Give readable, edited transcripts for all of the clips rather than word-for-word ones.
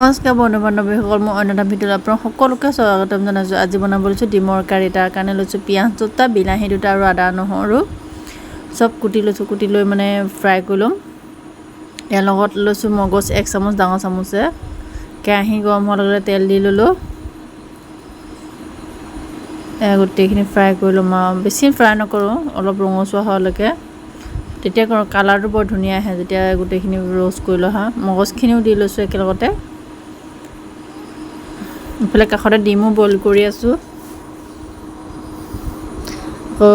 নমস্কাৰ বন্ধু বান্ধৱীসকল, মই অন্য এটা ভিডিঅ'ত আপোনাক সকলোকে স্বাগতম জনাইছোঁ। আজি বনাব লৈছোঁ ডিমৰ কাৰী। তাৰ কাৰণে লৈছোঁ পিঁয়াজ দুটা, বিলাহী দুটা আৰু আদা নহৰু চব কুটি লৈছোঁ। কুটি লৈ মানে ফ্ৰাই কৰি ল'ম। ইয়াৰ লগত লৈছোঁ মগজ 1 চামুচ, ডাঙৰ চামুচে। কেৰাহী গৰম হোৱাৰ লগে তেল দি ল'লোঁ। গোটেইখিনি ফ্ৰাই কৰি ল'ম আৰু বেছি ফ্ৰাই নকৰোঁ, অলপ ৰঙচুৱা হোৱালৈকে। তেতিয়া কালাৰটো বৰ ধুনীয়া আহে যেতিয়া গোটেইখিনি ৰ'ষ্ট কৰি লোৱা। মগজখিনিও দি লৈছোঁ একেলগতে। ইফালে কাষতে ডিমো বইল কৰি আছোঁ। আকৌ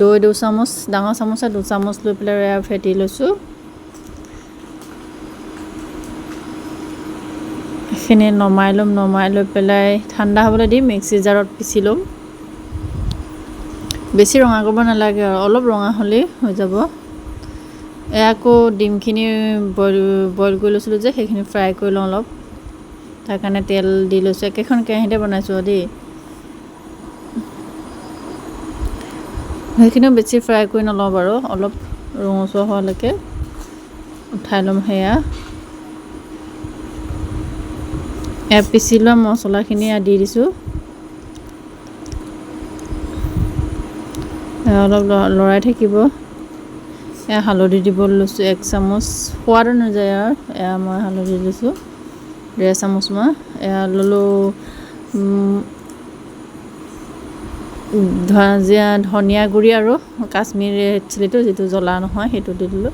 দৈ 2 চামুচ, ডাঙৰ চামুচে 2 চামুচ লৈ পেলাই ফেটি লৈছোঁ। এইখিনি নমাই ল'ম। নমাই লৈ পেলাই ঠাণ্ডা হ'বলৈ দি মিক্সি জাৰত পিচি ল'ম। বেছি ৰঙা কৰিব নালাগে আৰু অলপ ৰঙা হ'লেই হৈ যাব। আকৌ ডিমখিনি বইল কৰি লৈছিলোঁ যে সেইখিনি ফ্ৰাই কৰি লওঁ অলপ। তাৰ কাৰণে তেল দি লৈছোঁ। একেখন কেৰাহীতে বনাইছোঁ দেই। সেইখিনিও বেছি ফ্ৰাই কৰি নলওঁ বাৰু, অলপ ৰঙচুৱা হোৱালৈকে উঠাই ল'ম। সেয়া পিচি লোৱা মছলাখিনি দি দিছোঁ। অলপ লৰাই থাকিব। হালধি দিব লৈছোঁ 1 চামুচ, সোৱাদ অনুযায়ী আৰু মই হালধি দিছোঁ 1.5 চামুচমান। ল'লোঁ ধনিয়া গুড়ি আৰু কাশ্মীৰী ৰেড চিলিটো, যিটো জ্বলা নহয় সেইটো দি দিলোঁ।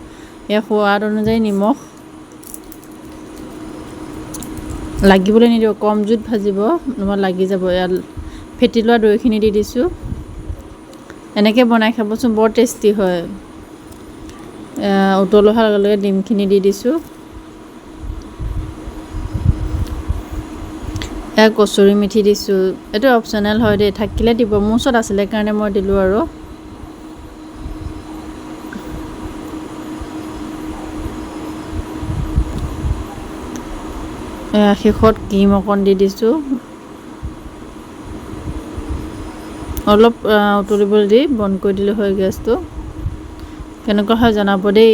সোৱাদ অনুযায়ী নিমখ। লাগিবলৈ নিদিব, কম জুইত ভাজিব, নহ'লে লাগি যাব। ফেটি লোৱা দৈখিনি দি দিছোঁ। এনেকৈ বনাই খাবচোন, বৰ টেষ্টি হয়। উতল অহাৰ লগে লগে ডিমখিনি দি দিছোঁ। কচুৰি মেথি দিছোঁ। এইটো অপশ্যনেল হয় দেই, থাকিলে দিব। মোৰ ওচৰত আছিলে কাৰণে মই দিলোঁ আৰু। শেষত ক্ৰীম অকণ দি দিছোঁ। অলপ উতলিবলৈ দি বন্ধ কৰি দিলে হয় গেছটো। কেনেকুৱা হয় জনাব দেই।